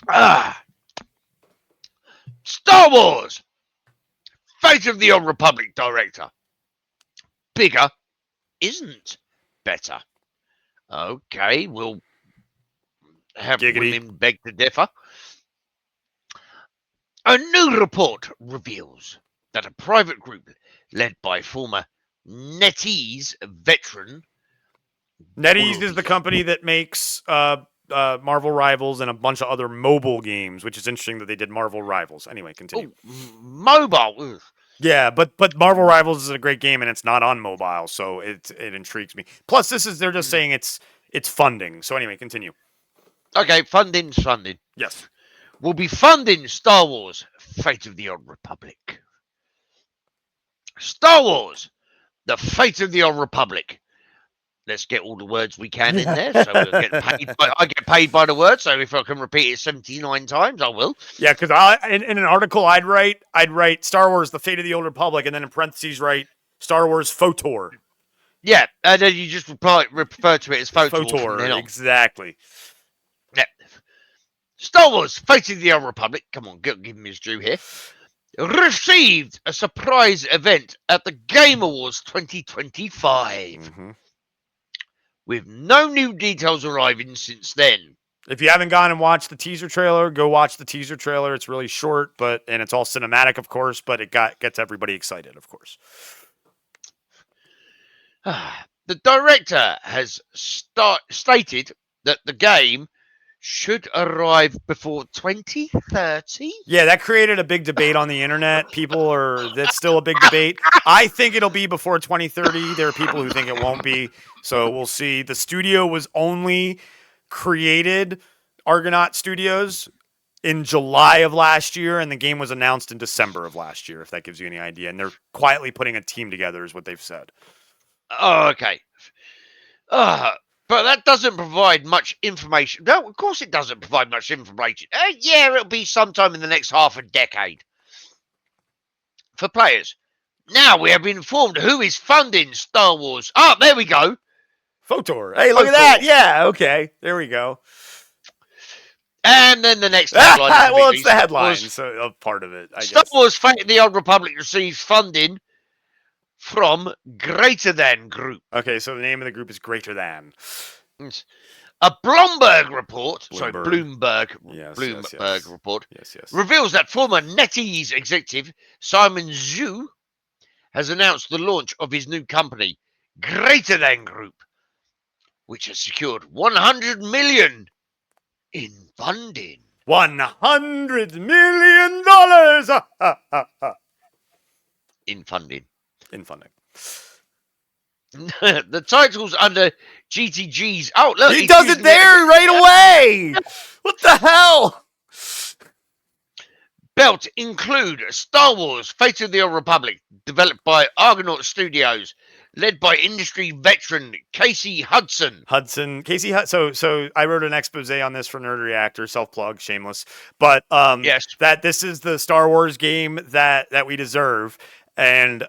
Ah, Star Wars, Fate of the Old Republic director. Bigger isn't better. Okay, we'll have Giggity. women beg to differ. A new report reveals that a private group led by former NetEase veteran NetEase all of is the these company that makes Marvel Rivals and a bunch of other mobile games, which is interesting that they did Marvel Rivals. Anyway, continue. mobile. Ugh. Yeah, but Marvel Rivals is a great game and it's not on mobile, so it intrigues me. Plus, they're just saying it's funding. So anyway, continue. Okay, funding's funding. Yes. We'll be funding Star Wars: Fate of the Old Republic. Star Wars: The Fate of the Old Republic. Let's get all the words we can in there, so we'll get paid. I get paid by the word, so if I can repeat it 79 times, I will. Yeah, because in an article I'd write Star Wars: The Fate of the Old Republic, and then in parentheses write Star Wars FOTOR. Yeah, and then you just refer to it as FOTOR from then on. Exactly. Yeah. Star Wars: Fate of the Old Republic. Come on, give him his due here. Received a surprise event at the Game Awards 2025. Mm-hmm. With no new details arriving since then. If you haven't gone and watched the teaser trailer, go watch the teaser trailer. It's really short, and it's all cinematic, of course, but it gets everybody excited, of course. The director has stated that the game should arrive before 2030. Yeah, that created a big debate on the internet. That's still a big debate. I think it'll be before 2030. There are people who think it won't be. So we'll see. The studio was only created, Argonaut Studios, in July of last year, and the game was announced in December of last year, if that gives you any idea. And they're quietly putting a team together, is what they've said. Oh, okay. But that doesn't provide much information. No, of course it doesn't provide much information. Yeah, it'll be sometime in the next half a decade. For players. Now we have been informed who is funding Star Wars. Oh, there we go. FOTOR. Hey, look at that. Yeah, okay. There we go. And then the next headline. Well, it's the headline, so part of it, I guess. Star Wars: Fate of the Old Republic receives funding from Greater Than Group. Okay, so the name of the group is Greater Than. A Bloomberg report, Bloomberg report, reveals that former NetEase executive Simon Zhu has announced the launch of his new company, Greater Than Group, which has secured $100 million in funding. $100 million in funding. The title's under GTG's. Oh, look. He does it there right away. What the hell? Belt include Star Wars: Fate of the Old Republic, developed by Argonaut Studios, led by industry veteran Casey Hudson. So I wrote an expose on this for Nerd Reactor, self-plug, shameless. But yes, that this is the Star Wars game that we deserve. And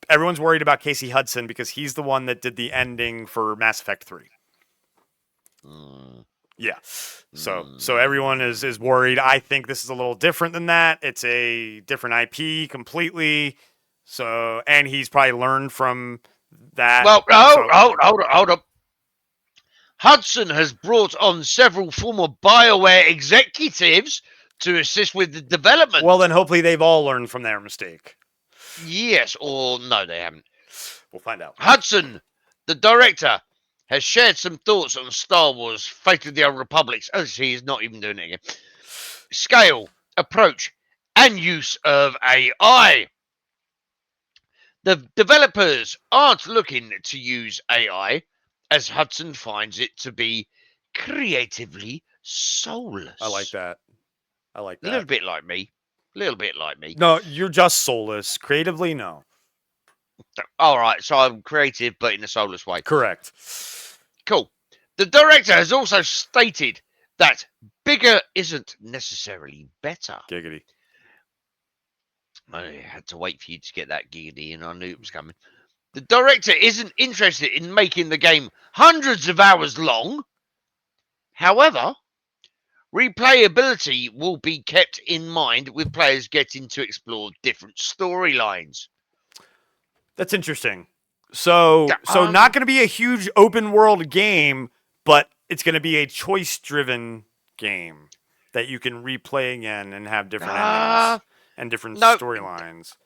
everyone's worried about Casey Hudson because he's the one that did the ending for Mass Effect 3. Yeah. So everyone is worried. I think this is a little different than that. It's a different IP completely. So, and he's probably learned from that. Well, hold up. Hudson has brought on several former BioWare executives to assist with the development. Well, then hopefully they've all learned from their mistake. Yes, or no, they haven't. We'll find out. Hudson, the director, has shared some thoughts on Star Wars: Fate of the Old Republic. Oh, he's not even doing it again. Scale, approach, and use of AI. The developers aren't looking to use AI, as Hudson finds it to be creatively soulless. I like that. A little bit like me. No, you're just soulless. Creatively, no. All right, so I'm creative, but in a soulless way. Correct. Cool. The director has also stated that bigger isn't necessarily better. Giggity. I had to wait for you to get that giggity, and I knew it was coming. The director isn't interested in making the game hundreds of hours long. However, Replayability will be kept in mind with players getting to explore different storylines. That's interesting. So not going to be a huge open world game, but it's going to be a choice driven game that you can replay again and have different endings and different no, storylines.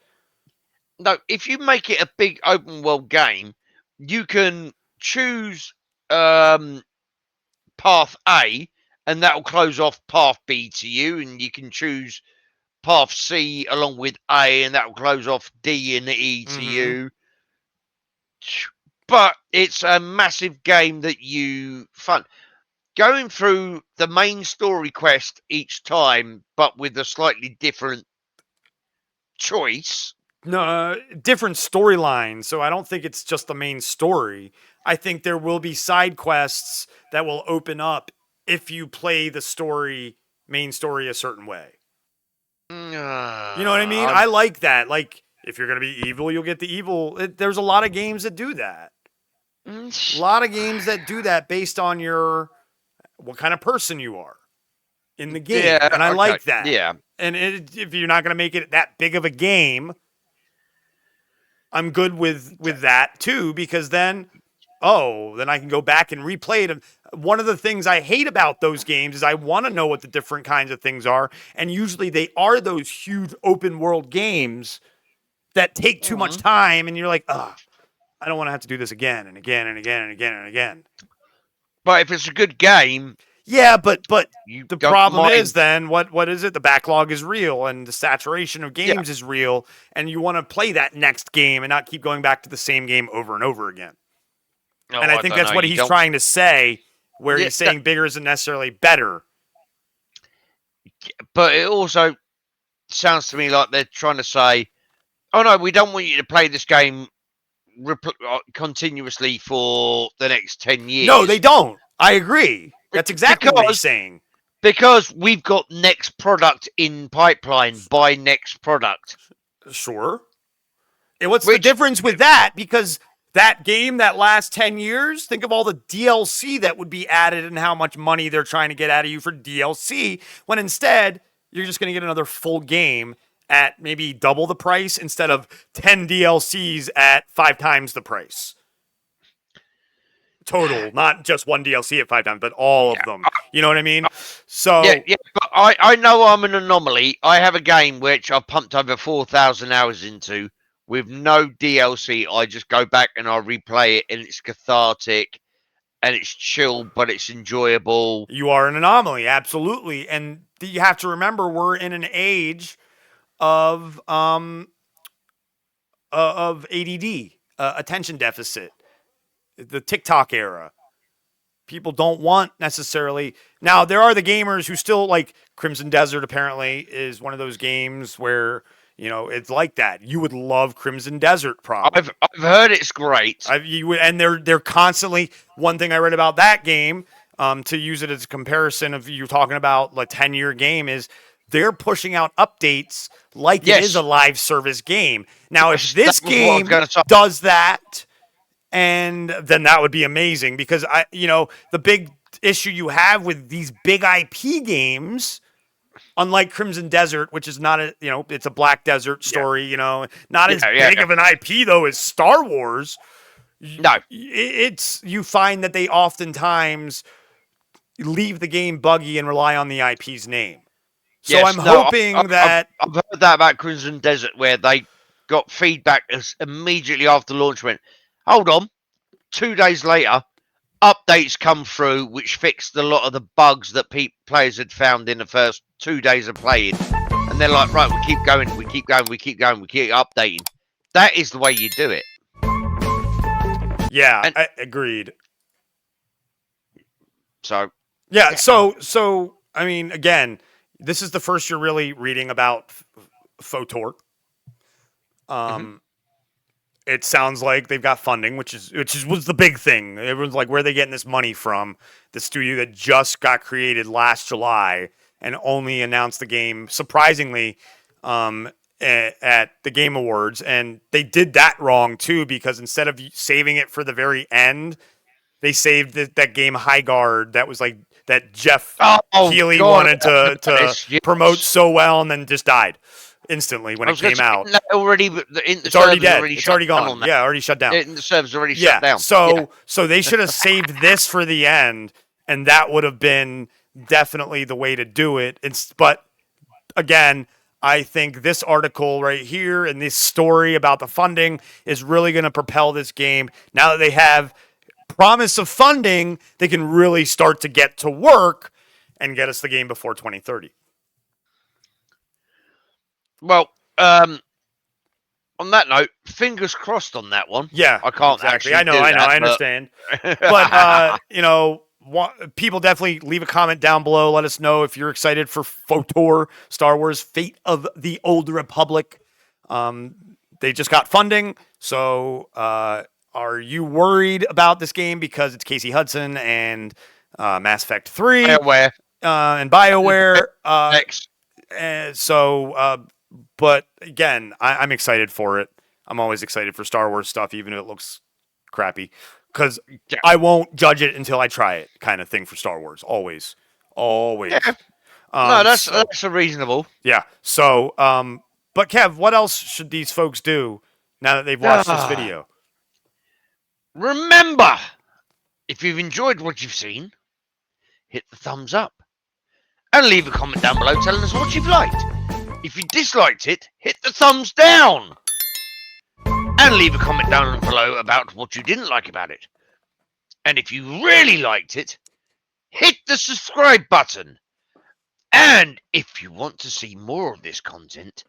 no. If you make it a big open world game, you can choose path A, and that will close off path B to you, and you can choose path C along with A, and that will close off D and E to you. But it's a massive game that you fun. Going through the main story quest each time, but with a slightly different choice. No, different storylines. So I don't think it's just the main story. I think there will be side quests that will open up if you play the main story a certain way. You know what I mean? I like that. Like, if you're going to be evil, you'll get the evil. There's a lot of games that do that. A lot of games that do that based on what kind of person you are in the game. Yeah, and I like that. Yeah. And if you're not going to make it that big of a game, I'm good with that too, because then I can go back and replay it. One of the things I hate about those games is I want to know what the different kinds of things are. And usually they are those huge open world games that take too much time. And you're like, I don't want to have to do this again and again and again and again and again. But if it's a good game. Yeah, but the problem is then what is it? The backlog is real and the saturation of games is real. And you want to play that next game and not keep going back to the same game over and over again. Oh, and I think that's what he's trying to say, where he's saying bigger isn't necessarily better. But it also sounds to me like they're trying to say, oh no, we don't want you to play this game continuously for the next 10 years. No, they don't. I agree. That's exactly what he's saying. Because we've got next product in pipeline by next product. Sure. And what's the difference with that? Because that game that lasts 10 years, think of all the DLC that would be added and how much money they're trying to get out of you for DLC, when instead you're just going to get another full game at maybe double the price instead of 10 DLCs at 5 times the price. Total, not just one DLC at 5 times, but all of them. You know what I mean? So yeah, but I know I'm an anomaly. I have a game which I've pumped over 4,000 hours into with no DLC. I just go back and I replay it, and it's cathartic, and it's chill, but it's enjoyable. You are an anomaly, absolutely. And you have to remember, we're in an age of ADD, attention deficit. The TikTok era. People don't want necessarily. Now, there are the gamers who still like Crimson Desert, apparently, is one of those games where, it's like that. You would love Crimson Desert, probably. I've heard it's great. And they're constantly. One thing I read about that game, to use it as a comparison of you talking about a 10-year game, is they're pushing out updates like it is a live service game. Now, if this game does that, and then that would be amazing, because the big issue you have with these big IP games, unlike Crimson Desert, which is not it's a Black Desert story, not as big of an IP though as Star Wars. No, you find that they oftentimes leave the game buggy and rely on the IP's name. So I'm hoping that I've heard that about Crimson Desert, where they got feedback immediately after launch. Went, hold on, 2 days later, updates come through which fixed a lot of the bugs that players had found in the first 2 days of playing. And they're like, right, we keep going, we keep updating. That is the way you do it. Yeah, I agreed. So, yeah, so I mean, again, this is the first you're really reading about FOTOR. It sounds like they've got funding, which was the big thing. Everyone's like, where are they getting this money from? The studio that just got created last July and only announced the game, surprisingly, at the Game Awards. And they did that wrong, too, because instead of saving it for the very end, they saved that game High Guard that was like that Jeff Oh, Keighley God, wanted to yes, yes. promote so well, and then just died instantly when I it was gonna came say, out. isn't that already, the It's already server's dead. already It's shut already down gone. on that. Yeah, already shut down. The server's already Yeah. shut down. So they should have saved this for the end, and that would have been definitely the way to do it. But again, I think this article right here and this story about the funding is really going to propel this game. Now that they have promise of funding, they can really start to get to work and get us the game before 2030. Well, on that note, fingers crossed on that one. Yeah, I can't exactly. actually I understand. But people definitely leave a comment down below. Let us know if you're excited for FOTOR, Star Wars Fate of the Old Republic. They just got funding, so are you worried about this game because it's Casey Hudson and Mass Effect 3 BioWare. And BioWare? Next. But again, I'm excited for it. I'm always excited for Star Wars stuff, even if it looks crappy, because I won't judge it until I try it, kind of thing for Star Wars. Always. Yeah. No, that's a reasonable. Yeah. So, but Kev, what else should these folks do now that they've watched this video? Remember, if you've enjoyed what you've seen, hit the thumbs up and leave a comment down below telling us what you've liked. If you disliked it, hit the thumbs down and leave a comment down below about what you didn't like about it. And if you really liked it, hit the subscribe button. And if you want to see more of this content,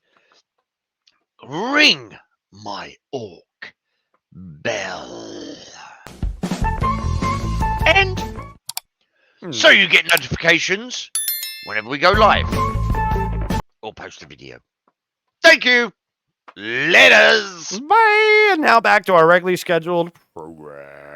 ring my orc bell. And so you get notifications whenever we go live or post a video. Thank you. Laters. Bye. And now back to our regularly scheduled program.